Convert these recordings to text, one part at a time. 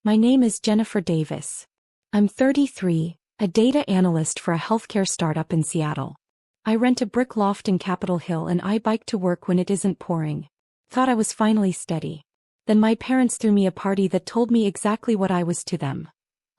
My name is Jennifer Davis. I'm 33, a data analyst for a healthcare startup in Seattle. I rent a brick loft in Capitol Hill and I bike to work when it isn't pouring. Thought I was finally steady. Then my parents threw me a party that told me exactly what I was to them.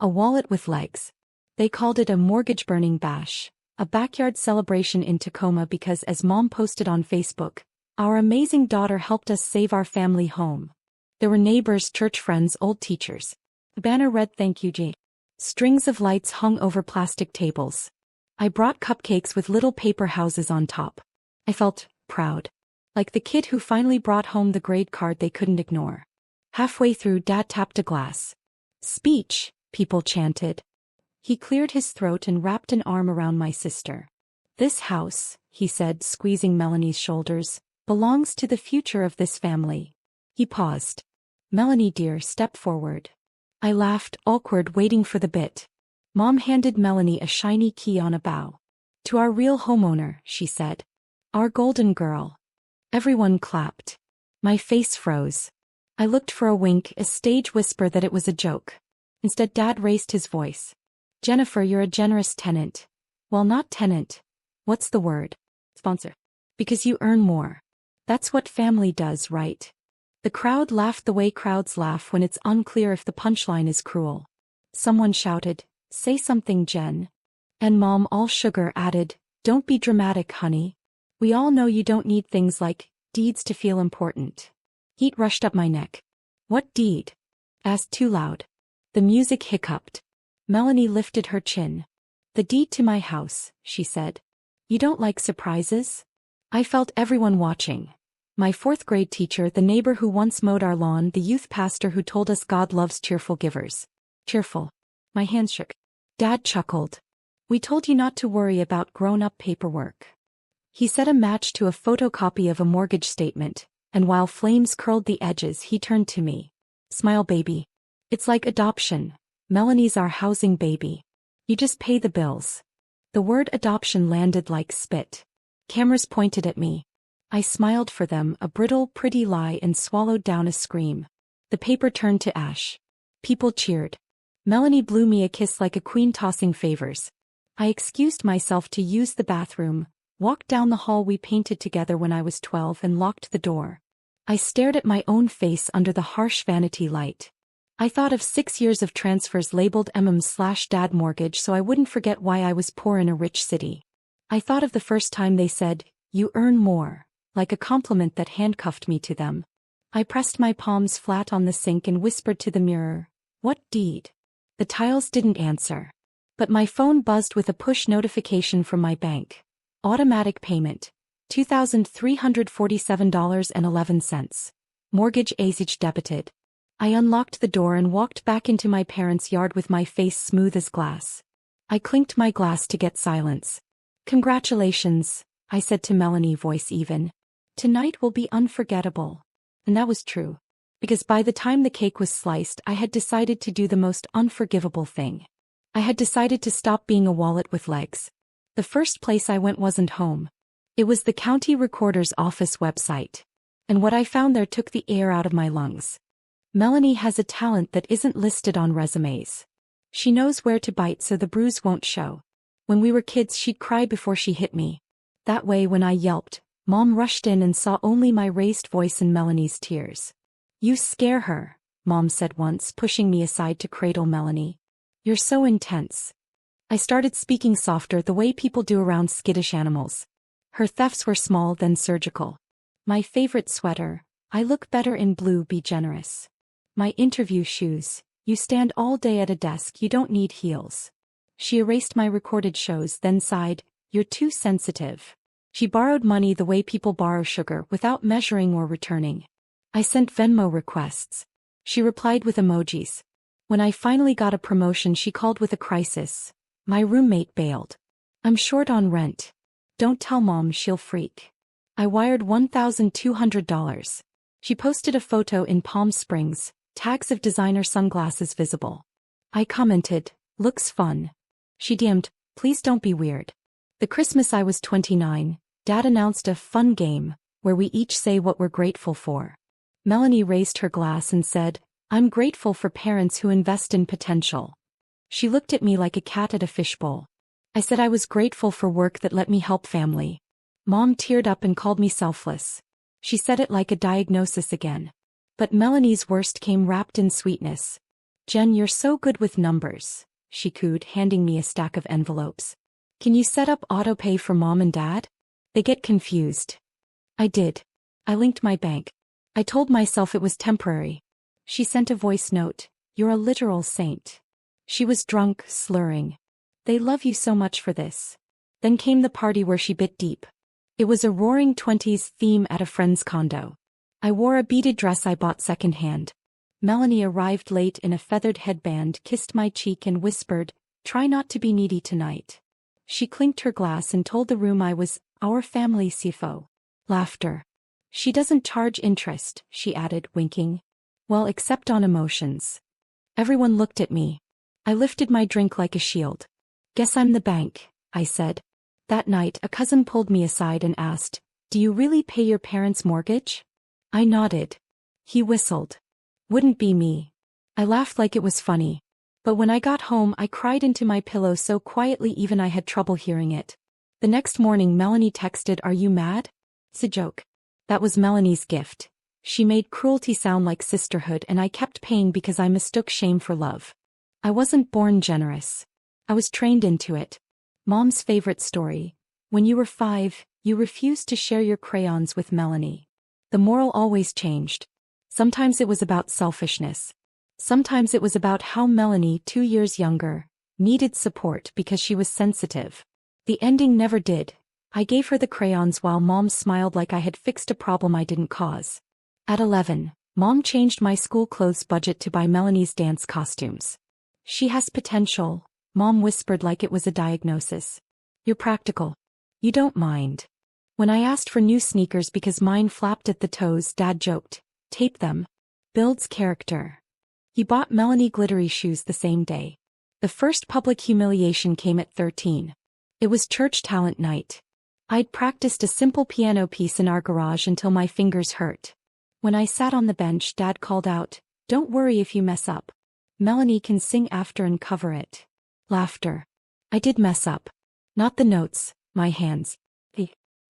A wallet with legs. They called it a mortgage-burning bash, a backyard celebration in Tacoma because, as Mom posted on Facebook, our amazing daughter helped us save our family home. There were neighbors, church friends, old teachers. The banner read "Thank you, J." Strings of lights hung over plastic tables. I brought cupcakes with little paper houses on top. I felt proud. Like the kid who finally brought home the grade card they couldn't ignore. Halfway through, Dad tapped a glass. "Speech," people chanted. He cleared his throat and wrapped an arm around my sister. "This house," he said, squeezing Melanie's shoulders, "belongs to the future of this family." He paused. "Melanie dear, step forward." I laughed, awkward, waiting for the bit. Mom handed Melanie a shiny key on a bow. "To our real homeowner," she said. "Our golden girl." Everyone clapped. My face froze. I looked for a wink, a stage whisper that it was a joke. Instead, Dad raised his voice. "Jennifer, you're a generous tenant." "Well, not tenant. What's the word?" "Sponsor." "Because you earn more. That's what family does, right?" The crowd laughed the way crowds laugh when it's unclear if the punchline is cruel. Someone shouted, "Say something, Jen." And Mom, all sugar, added, "Don't be dramatic, honey. We all know you don't need things like deeds to feel important." Heat rushed up my neck. "What deed?" Asked too loud. The music hiccuped. Melanie lifted her chin. "The deed to my house," she said. "You don't like surprises?" I felt everyone watching. My fourth-grade teacher, the neighbor who once mowed our lawn, the youth pastor who told us God loves cheerful givers. Cheerful. My hands shook. Dad chuckled. "We told you not to worry about grown-up paperwork." He set a match to a photocopy of a mortgage statement, and while flames curled the edges, he turned to me. "Smile, baby. It's like adoption. Melanie's our housing baby. You just pay the bills." The word adoption landed like spit. Cameras pointed at me. I smiled for them, a brittle, pretty lie, and swallowed down a scream. The paper turned to ash. People cheered. Melanie blew me a kiss like a queen tossing favors. I excused myself to use the bathroom, walked down the hall we painted together when I was 12, and locked the door. I stared at my own face under the harsh vanity light. I thought of 6 years of transfers labeled MM/Dad mortgage so I wouldn't forget why I was poor in a rich city. I thought of the first time they said, "You earn more," like a compliment that handcuffed me to them. I pressed my palms flat on the sink and whispered to the mirror, "What deed?" The tiles didn't answer. But my phone buzzed with a push notification from my bank. Automatic payment. $2,347.11. Mortgage age debited. I unlocked the door and walked back into my parents' yard with my face smooth as glass. I clinked my glass to get silence. "Congratulations," I said to Melanie, voice even. "Tonight will be unforgettable." And that was true. Because by the time the cake was sliced, I had decided to do the most unforgivable thing. I had decided to stop being a wallet with legs. The first place I went wasn't home. It was the county recorder's office website. And what I found there took the air out of my lungs. Melanie has a talent that isn't listed on resumes. She knows where to bite so the bruise won't show. When we were kids, she'd cry before she hit me. That way, when I yelped, Mom rushed in and saw only my raised voice and Melanie's tears. "You scare her," Mom said once, pushing me aside to cradle Melanie. "You're so intense." I started speaking softer, the way people do around skittish animals. Her thefts were small, then surgical. "My favorite sweater. I look better in blue, be generous." "My interview shoes. You stand all day at a desk, you don't need heels." She erased my recorded shows, then sighed, "You're too sensitive." She borrowed money the way people borrow sugar, without measuring or returning. I sent Venmo requests. She replied with emojis. When I finally got a promotion, she called with a crisis. "My roommate bailed. I'm short on rent. Don't tell Mom, she'll freak." I wired $1,200. She posted a photo in Palm Springs, tags of designer sunglasses visible. I commented, "Looks fun." She DM'd, "Please don't be weird." The Christmas I was 29, Dad announced a fun game, where we each say what we're grateful for. Melanie raised her glass and said, I'm grateful for parents who invest in potential. She looked at me like a cat at a fishbowl. I said I was grateful for work that let me help family. Mom teared up and called me selfless. She said it like a diagnosis again. But Melanie's worst came wrapped in sweetness. Jen, you're so good with numbers, she cooed, handing me a stack of envelopes. Can you set up autopay for Mom and Dad? They get confused. I did. I linked my bank. I told myself it was temporary. She sent a voice note. You're a literal saint. She was drunk, slurring. They love you so much for this. Then came the party where she bit deep. It was a roaring 20s theme at a friend's condo. I wore a beaded dress I bought secondhand. Melanie arrived late in a feathered headband, kissed my cheek and whispered, "Try not to be needy tonight." She clinked her glass and told the room I was our family CFO. Laughter. She doesn't charge interest, she added, winking. Well, except on emotions. Everyone looked at me. I lifted my drink like a shield. Guess I'm the bank, I said. That night, a cousin pulled me aside and asked, "Do you really pay your parents' mortgage?" I nodded. He whistled. Wouldn't be me. I laughed like it was funny. But when I got home, I cried into my pillow so quietly even I had trouble hearing it. The next morning, Melanie texted, "Are you mad?" It's a joke. That was Melanie's gift. She made cruelty sound like sisterhood, and I kept paying because I mistook shame for love. I wasn't born generous. I was trained into it. Mom's favorite story. When you were 5, you refused to share your crayons with Melanie. The moral always changed. Sometimes it was about selfishness. Sometimes it was about how Melanie, 2 years younger, needed support because she was sensitive. The ending never did. I gave her the crayons while Mom smiled like I had fixed a problem I didn't cause. At 11, Mom changed my school clothes budget to buy Melanie's dance costumes. She has potential, Mom whispered like it was a diagnosis. You're practical. You don't mind. When I asked for new sneakers because mine flapped at the toes, Dad joked, "Tape them. Builds character." He bought Melanie glittery shoes the same day. The first public humiliation came at 13. It was church talent night. I'd practiced a simple piano piece in our garage until my fingers hurt. When I sat on the bench, Dad called out, "Don't worry if you mess up. Melanie can sing after and cover it." Laughter. I did mess up. Not the notes, my hands.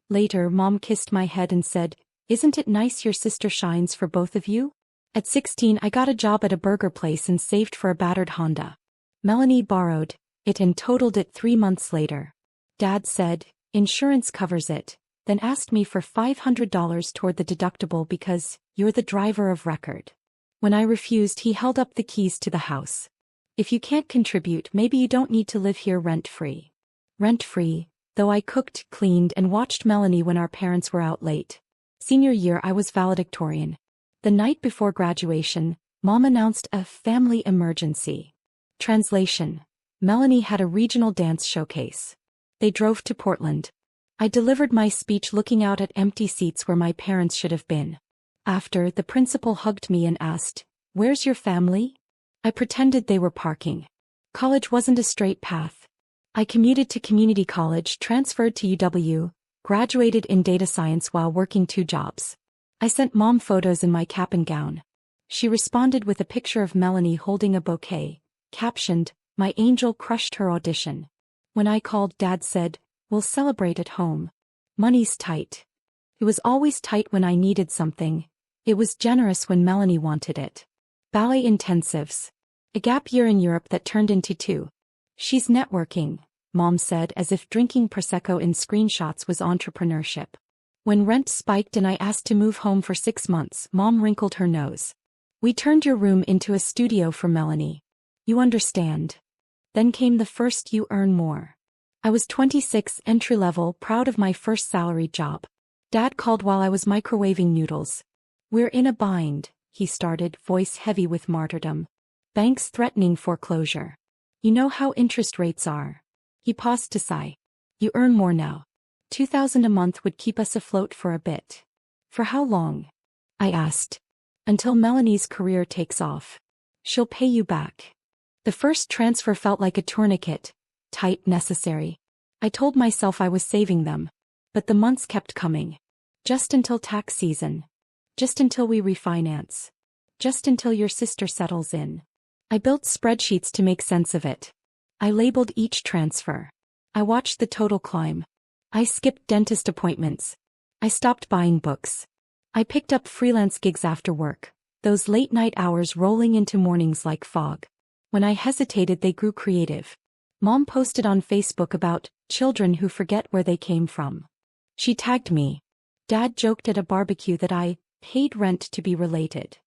Later, Mom kissed my head and said, "Isn't it nice your sister shines for both of you?" At 16, I got a job at a burger place and saved for a battered Honda. Melanie borrowed it and totaled it 3 months later. Dad said, "Insurance covers it," then asked me for $500 toward the deductible because you're the driver of record. When I refused, he held up the keys to the house. If you can't contribute, maybe you don't need to live here rent-free. Rent-free, though I cooked, cleaned, and watched Melanie when our parents were out late. Senior year, I was valedictorian. The night before graduation, Mom announced a family emergency. Translation. Melanie had a regional dance showcase. They drove to Portland. I delivered my speech looking out at empty seats where my parents should have been. After, the principal hugged me and asked, "Where's your family?" I pretended they were parking. College wasn't a straight path. I commuted to community college, transferred to UW, graduated in data science while working 2 jobs. I sent Mom photos in my cap and gown. She responded with a picture of Melanie holding a bouquet, captioned, "My angel crushed her audition." When I called, Dad said, "We'll celebrate at home. Money's tight." It was always tight when I needed something. It was generous when Melanie wanted it. Ballet intensives. A gap year in Europe that turned into 2. She's networking, Mom said, as if drinking Prosecco in screenshots was entrepreneurship. When rent spiked and I asked to move home for 6 months, Mom wrinkled her nose. "We turned your room into a studio for Melanie. You understand." Then came the first "you earn more." I was 26, entry-level, proud of my first salary job. Dad called while I was microwaving noodles. "We're in a bind," he started, voice heavy with martyrdom. "Banks threatening foreclosure. You know how interest rates are." He paused to sigh. "You earn more now. $2,000 a month would keep us afloat for a bit." "For how long?" I asked. "Until Melanie's career takes off. She'll pay you back." The first transfer felt like a tourniquet. Tight, necessary. I told myself I was saving them. But the months kept coming. Just until tax season. Just until we refinance. just until your sister settles in. I built spreadsheets to make sense of it. I labeled each transfer. I watched the total climb. I skipped dentist appointments. I stopped buying books. I picked up freelance gigs after work, those late-night hours rolling into mornings like fog. When I hesitated, they grew creative. Mom posted on Facebook about children who forget where they came from. She tagged me. Dad joked at a barbecue that I paid rent to be related.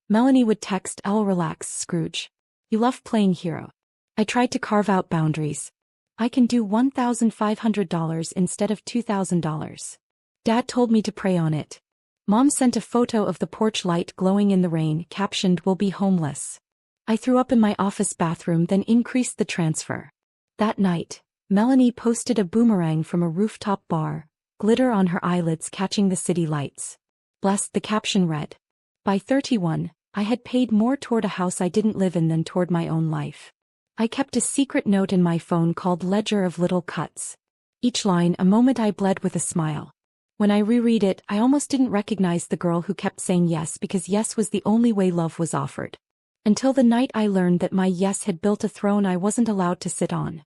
Melanie would text, "I'll relax, Scrooge. You love playing hero." I tried to carve out boundaries. I can do $1,500 instead of $2,000. Dad told me to pray on it. Mom sent a photo of the porch light glowing in the rain, captioned, "We'll be homeless." I threw up in my office bathroom, then increased the transfer. That night, Melanie posted a boomerang from a rooftop bar, glitter on her eyelids catching the city lights. Blessed, the caption read. By 31, I had paid more toward a house I didn't live in than toward my own life. I kept a secret note in my phone called Ledger of Little Cuts. Each line a moment I bled with a smile. When I reread it, I almost didn't recognize the girl who kept saying yes because yes was the only way love was offered. Until the night I learned that my yes had built a throne I wasn't allowed to sit on.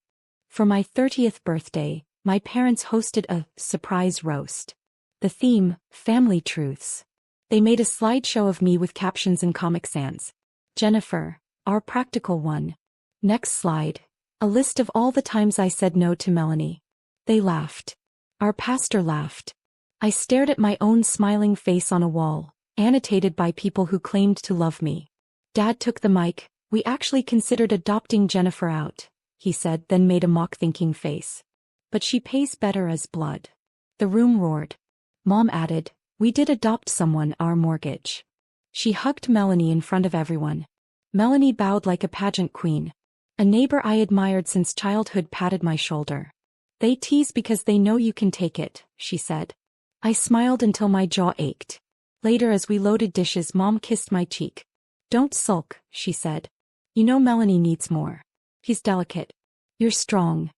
For my 30th birthday, my parents hosted a surprise roast. The theme, Family Truths. They made a slideshow of me with captions and Comic Sans. Jennifer, our practical one. Next slide. A list of all the times I said no to Melanie. They laughed. Our pastor laughed. I stared at my own smiling face on a wall, annotated by people who claimed to love me. Dad took the mic. "We actually considered adopting Jennifer out," he said, then made a mock-thinking face. "But she pays better as blood." The room roared. Mom added, "We did adopt someone, our mortgage." She hugged Melanie in front of everyone. Melanie bowed like a pageant queen. A neighbor I admired since childhood patted my shoulder. "They tease because they know you can take it," she said. I smiled until my jaw ached. Later, as we loaded dishes, Mom kissed my cheek. "Don't sulk," she said. "You know Melanie needs more. He's delicate. You're strong."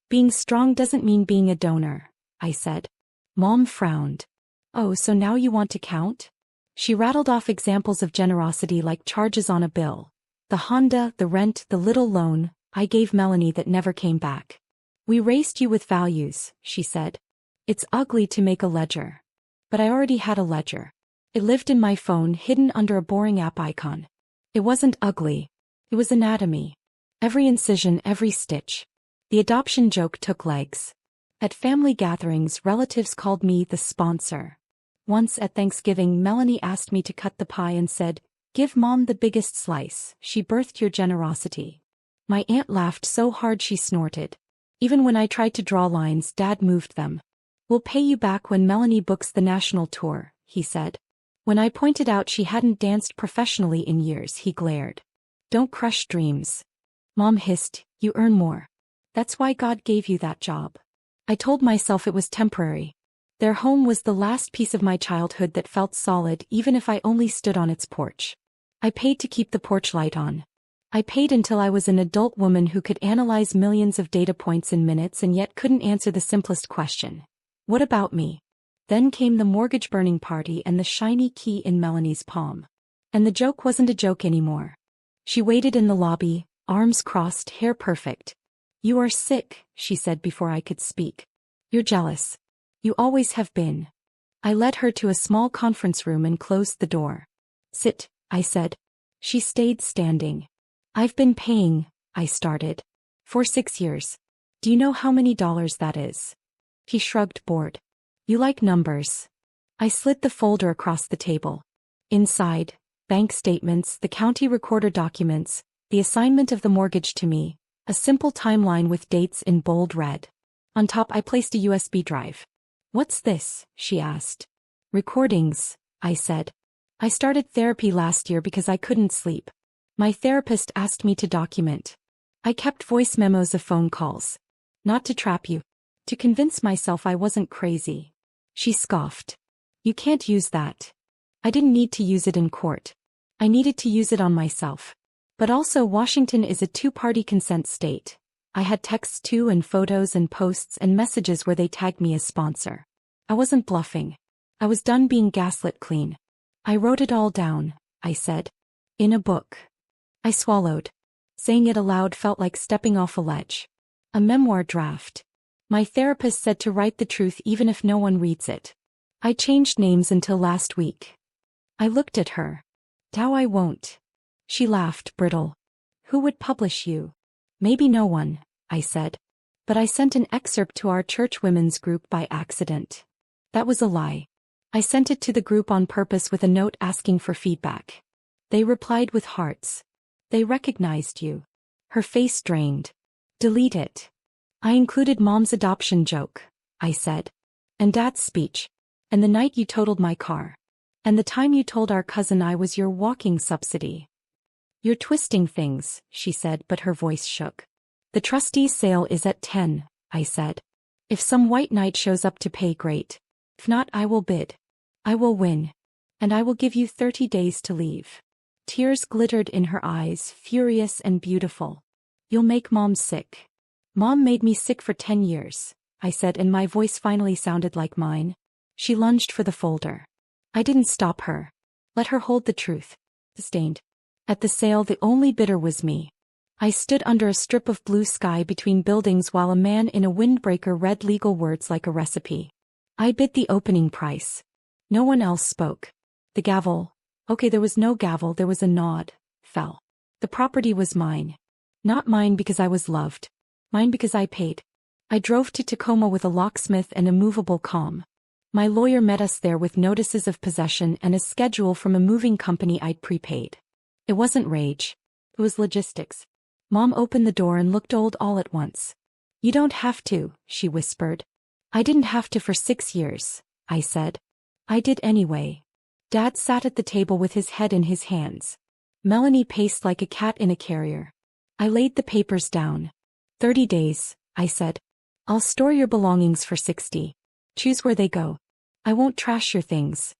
"Being strong doesn't mean being a donor," I said. Mom frowned. "Oh, so now you want to count?" She rattled off examples of generosity like charges on a bill. The Honda, the rent, the little loan I gave Melanie that never came back. "We raised you with values," she said. "It's ugly to make a ledger." But I already had a ledger. It lived in my phone, hidden under a boring app icon. It wasn't ugly. It was anatomy. Every incision, every stitch. The adoption joke took legs. At family gatherings, relatives called me the sponsor. Once at Thanksgiving, Melanie asked me to cut the pie and said, "Give Mom the biggest slice. She birthed your generosity." My aunt laughed so hard she snorted. Even when I tried to draw lines, Dad moved them. "We'll pay you back when Melanie books the national tour," he said. When I pointed out she hadn't danced professionally in years, he glared. "Don't crush dreams." Mom hissed, "You earn more. That's why God gave you that job." I told myself it was temporary. Their home was the last piece of my childhood that felt solid, even if I only stood on its porch. I paid to keep the porch light on. I paid until I was an adult woman who could analyze millions of data points in minutes and yet couldn't answer the simplest question. What about me? Then came the mortgage burning party and the shiny key in Melanie's palm. And the joke wasn't a joke anymore. She waited in the lobby, arms crossed, hair perfect. "You are sick," she said before I could speak. "You're jealous. You always have been." I led her to a small conference room and closed the door. "Sit," I said. She stayed standing. "I've been paying," I started. "For 6 years. Do you know how many dollars that is?" He shrugged, bored. "You like numbers." I slid the folder across the table. Inside, bank statements, the county recorder documents, the assignment of the mortgage to me, a simple timeline with dates in bold red. On top I placed a USB drive. "What's this?" she asked. "Recordings," I said. "I started therapy last year because I couldn't sleep. My therapist asked me to document. I kept voice memos of phone calls. Not to trap you. To convince myself I wasn't crazy." She scoffed. "You can't use that." I didn't need to use it in court. I needed to use it on myself. But also, Washington is a two-party consent state. I had texts too, and photos and posts and messages where they tagged me as sponsor. I wasn't bluffing. I was done being gaslit clean. "I wrote it all down," I said. In a book. I swallowed. Saying it aloud felt like stepping off a ledge. A memoir draft. My therapist said to write the truth even if no one reads it. I changed names until last week. I looked at her. Now I won't. She laughed, brittle. Who would publish you? Maybe no one, I said. But I sent an excerpt to our church women's group by accident. That was a lie. I sent it to the group on purpose with a note asking for feedback. They replied with hearts. They recognized you. Her face drained. Delete it. I included Mom's adoption joke, I said. And Dad's speech. And the night you totaled my car. And the time you told our cousin I was your walking subsidy. You're twisting things, she said, but her voice shook. The trustee's sale is at 10, I said. If some white knight shows up to pay, great. If not, I will bid. I will win. And I will give you 30 days to leave. Tears glittered in her eyes, furious and beautiful. You'll make Mom sick. Mom made me sick for 10 years, I said, and my voice finally sounded like mine. She lunged for the folder. I didn't stop her. Let her hold the truth. Sustained. At the sale, the only bidder was me. I stood under a strip of blue sky between buildings while a man in a windbreaker read legal words like a recipe. I bid the opening price. No one else spoke. The gavel. Okay, there was no gavel, there was a nod. Fell. The property was mine. Not mine because I was loved. Mine because I paid. I drove to Tacoma with a locksmith and a movable calm. My lawyer met us there with notices of possession and a schedule from a moving company I'd prepaid. It wasn't rage. It was logistics. Mom opened the door and looked old all at once. You don't have to, she whispered. I didn't have to for 6 years, I said. I did anyway. Dad sat at the table with his head in his hands. Melanie paced like a cat in a carrier. I laid the papers down. 30 days, I said. I'll store your belongings for 60. Choose where they go. I won't trash your things.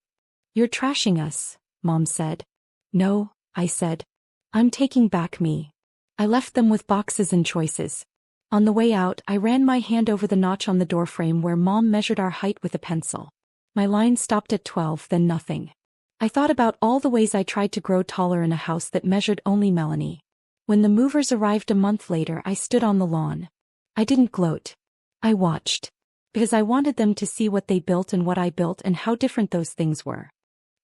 You're trashing us, Mom said. No, I said. I'm taking back me. I left them with boxes and choices. On the way out, I ran my hand over the notch on the doorframe where Mom measured our height with a pencil. My line stopped at 12, then nothing. I thought about all the ways I tried to grow taller in a house that measured only Melanie. When the movers arrived a month later, I stood on the lawn. I didn't gloat. I watched. Because I wanted them to see what they built and what I built and how different those things were.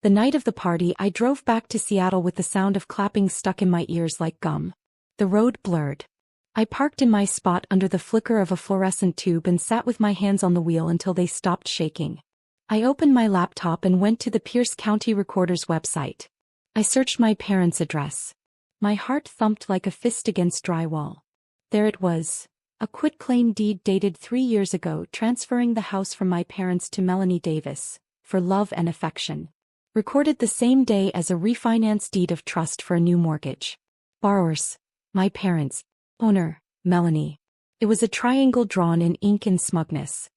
The night of the party, I drove back to Seattle with the sound of clapping stuck in my ears like gum. The road blurred. I parked in my spot under the flicker of a fluorescent tube and sat with my hands on the wheel until they stopped shaking. I opened my laptop and went to the Pierce County Recorder's website. I searched my parents' address. My heart thumped like a fist against drywall. There it was. A quitclaim deed dated 3 years ago, transferring the house from my parents to Melanie Davis, for love and affection. Recorded the same day as a refinance deed of trust for a new mortgage. Borrowers, my parents. Owner, Melanie. It was a triangle drawn in ink and smugness.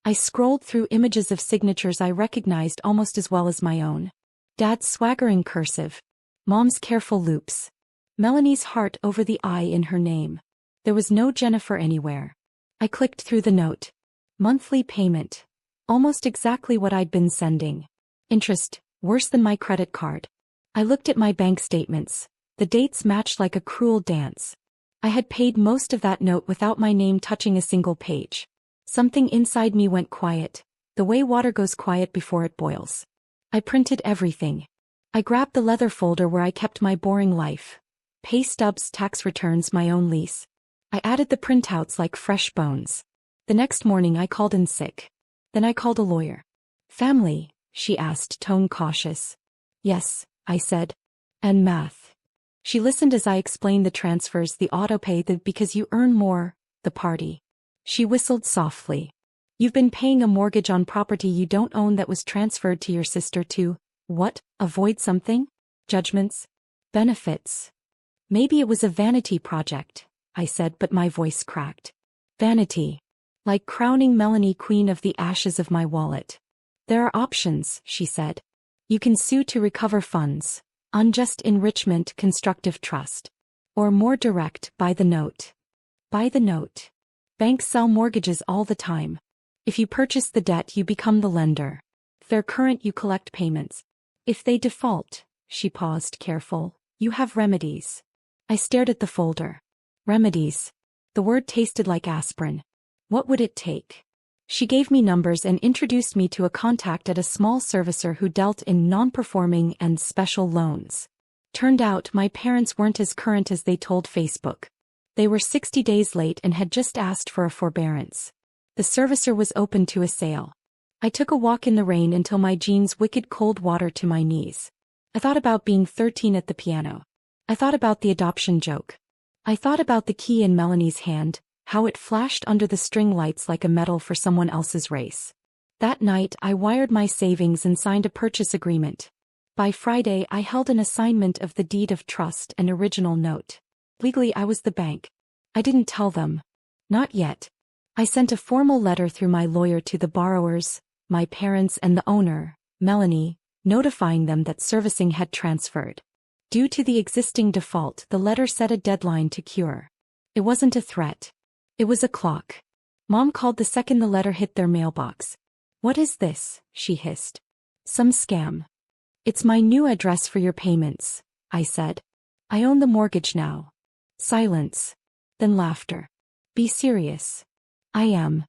I scrolled through images of signatures I recognized almost as well as my own. Dad's swaggering cursive. Mom's careful loops. Melanie's heart over the I in her name. There was no Jennifer anywhere. I clicked through the note. Monthly payment. Almost exactly what I'd been sending. Interest, worse than my credit card. I looked at my bank statements. The dates matched like a cruel dance. I had paid most of that note without my name touching a single page. Something inside me went quiet, the way water goes quiet before it boils. I printed everything. I grabbed the leather folder where I kept my boring life. Pay stubs, tax returns, my own lease. I added the printouts like fresh bones. The next morning I called in sick. Then I called a lawyer. Family, she asked, tone cautious. Yes, I said. And math. She listened as I explained the transfers, the autopay, the because you earn more, the party. She whistled softly. You've been paying a mortgage on property you don't own that was transferred to your sister to, what, avoid something? Judgments? Benefits? Maybe it was a vanity project, I said, but my voice cracked. Vanity. Like crowning Melanie queen of the ashes of my wallet. There are options, she said. You can sue to recover funds. Unjust enrichment, constructive trust. Or more direct, buy the note. Buy the note. Banks sell mortgages all the time. If you purchase the debt, you become the lender. If they're current, you collect payments. If they default, she paused, careful, You have remedies. I stared at the folder. Remedies. The word tasted like aspirin. What would it take? She gave me numbers and introduced me to a contact at a small servicer who dealt in non-performing and special loans. Turned out my parents weren't as current as they told Facebook. They were 60 days late and had just asked for a forbearance. The servicer was open to a sale. I took a walk in the rain until my jeans wicked cold water to my knees. I thought about being 13 at the piano. I thought about the adoption joke. I thought about the key in Melanie's hand, how it flashed under the string lights like a medal for someone else's race. That night I wired my savings and signed a purchase agreement. By Friday I held an assignment of the deed of trust and original note. Legally I was the bank. I didn't tell them. Not yet. I sent a formal letter through my lawyer to the borrowers, my parents and the owner, Melanie, notifying them that servicing had transferred. Due to the existing default, the letter set a deadline to cure. It wasn't a threat. It was a clock. Mom called the second the letter hit their mailbox. "What is this?" she hissed. "Some scam." "It's my new address for your payments," I said. "I own the mortgage now." Silence. Then laughter. "Be serious." "I am."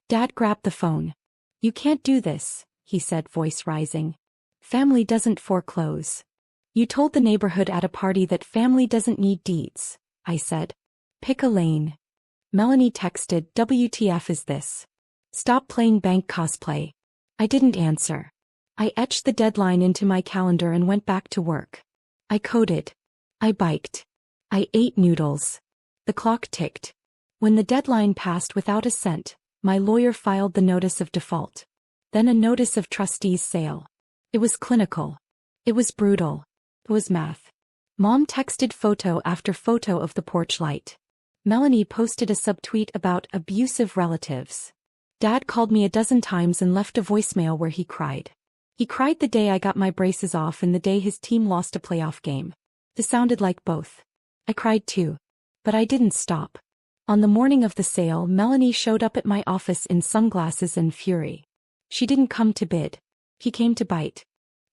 Dad grabbed the phone. "You can't do this," he said, voice rising. "Family doesn't foreclose." "You told the neighborhood at a party that family doesn't need deeds," I said. "Pick a lane." Melanie texted, "WTF is this? Stop playing bank cosplay." I didn't answer. I etched the deadline into my calendar and went back to work. I coded. I biked. I ate noodles. The clock ticked. When the deadline passed without a cent, my lawyer filed the notice of default. Then a notice of trustees sale. It was clinical. It was brutal. It was math. Mom texted photo after photo of the porch light. Melanie posted a subtweet about abusive relatives. Dad called me a dozen times and left a voicemail where he cried. He cried the day I got my braces off and the day his team lost a playoff game. This sounded like both. I cried too. But I didn't stop. On the morning of the sale, Melanie showed up at my office in sunglasses and fury. She didn't come to bid. He came to bite.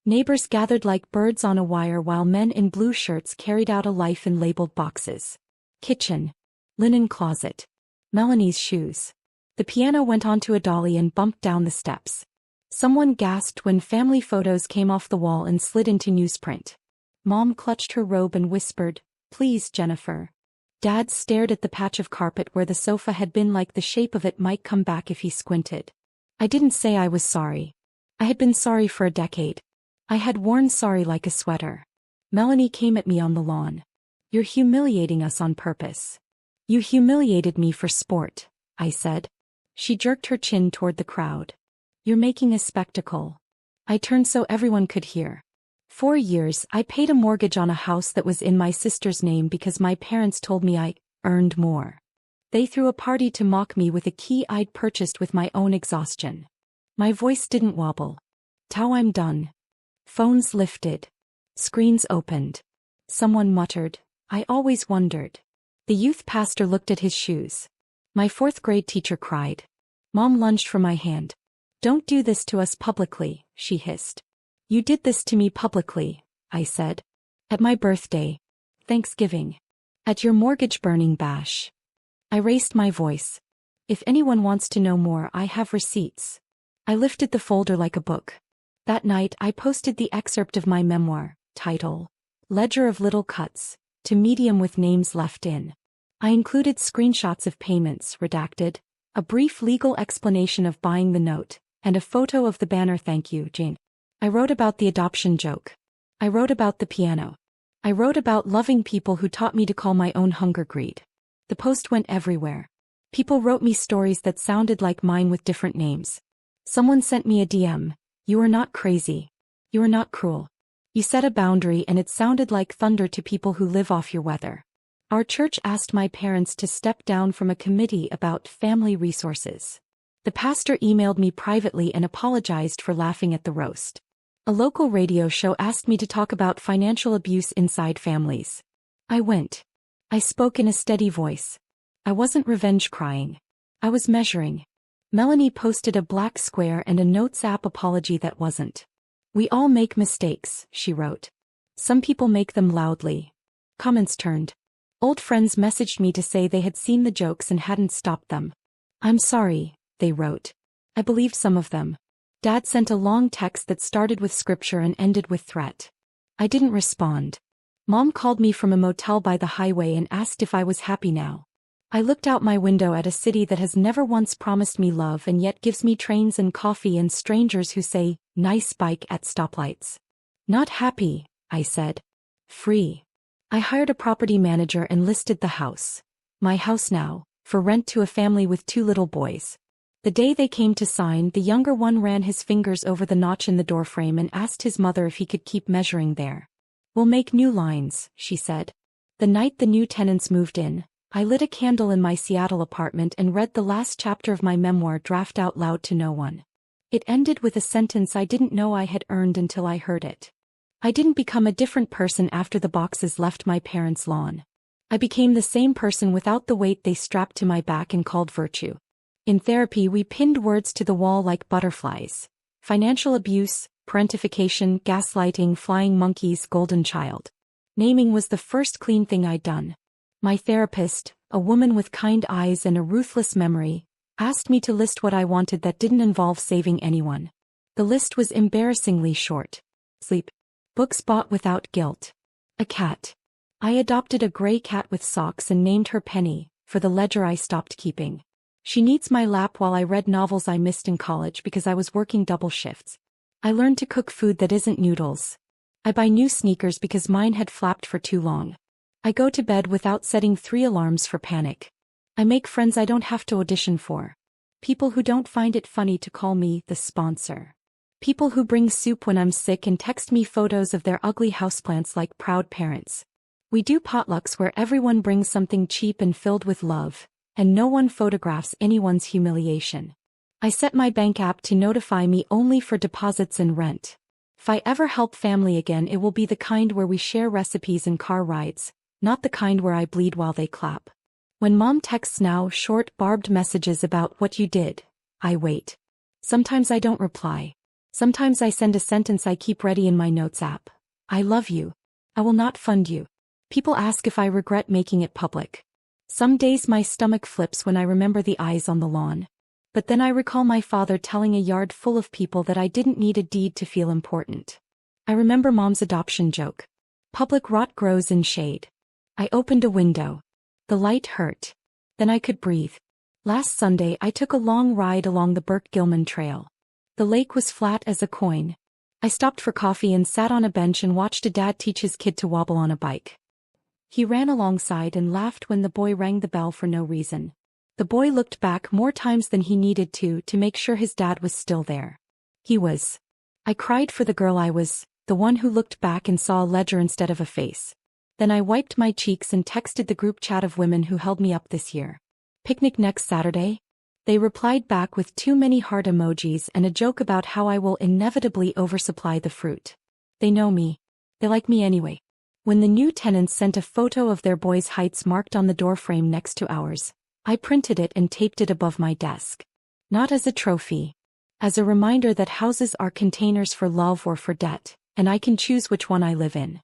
Neighbors gathered like birds on a wire while men in blue shirts carried out a life in labeled boxes. Kitchen. Linen closet. Melanie's shoes. The piano went onto a dolly and bumped down the steps. Someone gasped when family photos came off the wall and slid into newsprint. Mom clutched her robe and whispered, "Please, Jennifer." Dad stared at the patch of carpet where the sofa had been, like the shape of it might come back if he squinted. I didn't say I was sorry. I had been sorry for a decade. I had worn sorry like a sweater. Melanie came at me on the lawn. "You're humiliating us on purpose." "You humiliated me for sport," I said. She jerked her chin toward the crowd. "You're making a spectacle." I turned so everyone could hear. 4 years, I paid a mortgage on a house that was in my sister's name because my parents told me I earned more. They threw a party to mock me with a key I'd purchased with my own exhaustion. My voice didn't wobble. "Tao, I'm done." Phones lifted. Screens opened. Someone muttered, "I always wondered." The youth pastor looked at his shoes. My 4th grade teacher cried. Mom lunged for my hand. "Don't do this to us publicly," she hissed. "You did this to me publicly," I said. "At my birthday. Thanksgiving. At your mortgage burning bash." I raised my voice. "If anyone wants to know more, I have receipts." I lifted the folder like a book. That night I posted the excerpt of my memoir, title, Ledger of Little Cuts, to Medium with names left in. I included screenshots of payments, redacted, a brief legal explanation of buying the note, and a photo of the banner "Thank you, Jane." I wrote about the adoption joke. I wrote about the piano. I wrote about loving people who taught me to call my own hunger greed. The post went everywhere. People wrote me stories that sounded like mine with different names. Someone sent me a DM. "You are not crazy. You are not cruel. You set a boundary and it sounded like thunder to people who live off your weather." Our church asked my parents to step down from a committee about family resources. The pastor emailed me privately and apologized for laughing at the roast. A local radio show asked me to talk about financial abuse inside families. I went. I spoke in a steady voice. I wasn't revenge crying. I was measuring. Melanie posted a black square and a Notes app apology that wasn't. "We all make mistakes," she wrote. Some people make them loudly. Comments turned. Old friends messaged me to say they had seen the jokes and hadn't stopped them. I'm sorry, they wrote. I believed some of them. Dad sent a long text that started with scripture and ended with threat. I didn't respond. Mom called me from a motel by the highway and asked if I was happy now. I looked out my window at a city that has never once promised me love and yet gives me trains and coffee and strangers who say, "Nice bike" at stoplights. Not happy, I said. Free. I hired a property manager and listed the house. My house now, for rent to a family with 2 little boys. The day they came to sign, the younger one ran his fingers over the notch in the doorframe and asked his mother if he could keep measuring there. "We'll make new lines," she said. The night the new tenants moved in, I lit a candle in my Seattle apartment and read the last chapter of my memoir draft out loud to no one. It ended with a sentence I didn't know I had earned until I heard it. I didn't become a different person after the boxes left my parents' lawn. I became the same person without the weight they strapped to my back and called virtue. In therapy, we pinned words to the wall like butterflies. Financial abuse, parentification, gaslighting, flying monkeys, golden child. Naming was the first clean thing I'd done. My therapist, a woman with kind eyes and a ruthless memory, asked me to list what I wanted that didn't involve saving anyone. The list was embarrassingly short. Sleep. Books bought without guilt. A cat. I adopted a gray cat with socks and named her Penny, for the ledger I stopped keeping. She needs my lap while I read novels I missed in college because I was working double shifts. I learned to cook food that isn't noodles. I buy new sneakers because mine had flapped for too long. I go to bed without setting 3 alarms for panic. I make friends I don't have to audition for. People who don't find it funny to call me the sponsor. People who bring soup when I'm sick and text me photos of their ugly houseplants like proud parents. We do potlucks where everyone brings something cheap and filled with love, and no one photographs anyone's humiliation. I set my bank app to notify me only for deposits and rent. If I ever help family again, it will be the kind where we share recipes and car rides, not the kind where I bleed while they clap. When mom texts now short, barbed messages about what you did, I wait. Sometimes I don't reply. Sometimes I send a sentence I keep ready in my notes app. I love you. I will not fund you. People ask if I regret making it public. Some days my stomach flips when I remember the eyes on the lawn. But then I recall my father telling a yard full of people that I didn't need a deed to feel important. I remember mom's adoption joke. Public rot grows in shade. I opened a window. The light hurt. Then I could breathe. Last Sunday I took a long ride along the Burke-Gilman Trail. The lake was flat as a coin. I stopped for coffee and sat on a bench and watched a dad teach his kid to wobble on a bike. He ran alongside and laughed when the boy rang the bell for no reason. The boy looked back more times than he needed to make sure his dad was still there. He was. I cried for the girl I was, the one who looked back and saw a ledger instead of a face. Then I wiped my cheeks and texted the group chat of women who held me up this year. Picnic next Saturday? They replied back with too many heart emojis and a joke about how I will inevitably oversupply the fruit. They know me. They like me anyway. When the new tenants sent a photo of their boys' heights marked on the doorframe next to ours, I printed it and taped it above my desk. Not as a trophy. As a reminder that houses are containers for love or for debt, and I can choose which one I live in.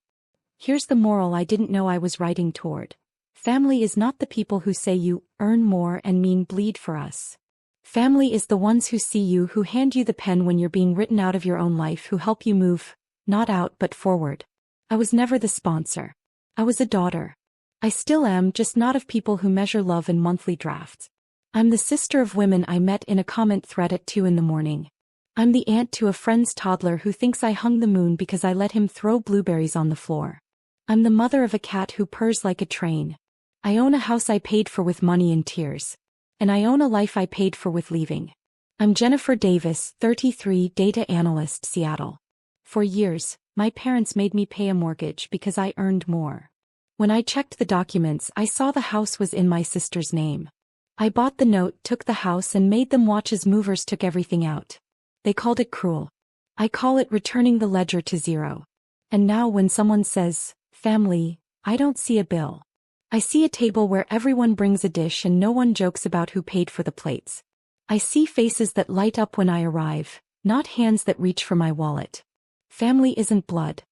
Here's the moral I didn't know I was writing toward. Family is not the people who say you earn more and mean bleed for us. Family is the ones who see you, who hand you the pen when you're being written out of your own life, who help you move, not out but forward. I was never the sponsor. I was a daughter. I still am, just not of people who measure love in monthly drafts. I'm the sister of women I met in a comment thread at 2 a.m. I'm the aunt to a friend's toddler who thinks I hung the moon because I let him throw blueberries on the floor. I'm the mother of a cat who purrs like a train. I own a house I paid for with money and tears. And I own a life I paid for with leaving. I'm Jennifer Davis, 33, data analyst, Seattle. For years, my parents made me pay a mortgage because I earned more. When I checked the documents, I saw the house was in my sister's name. I bought the note, took the house, and made them watch as movers took everything out. They called it cruel. I call it returning the ledger to zero. And now when someone says, family, I don't see a bill. I see a table where everyone brings a dish and no one jokes about who paid for the plates. I see faces that light up when I arrive, not hands that reach for my wallet. Family isn't blood.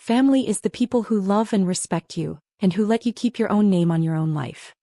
Family is the people who love and respect you, and who let you keep your own name on your own life.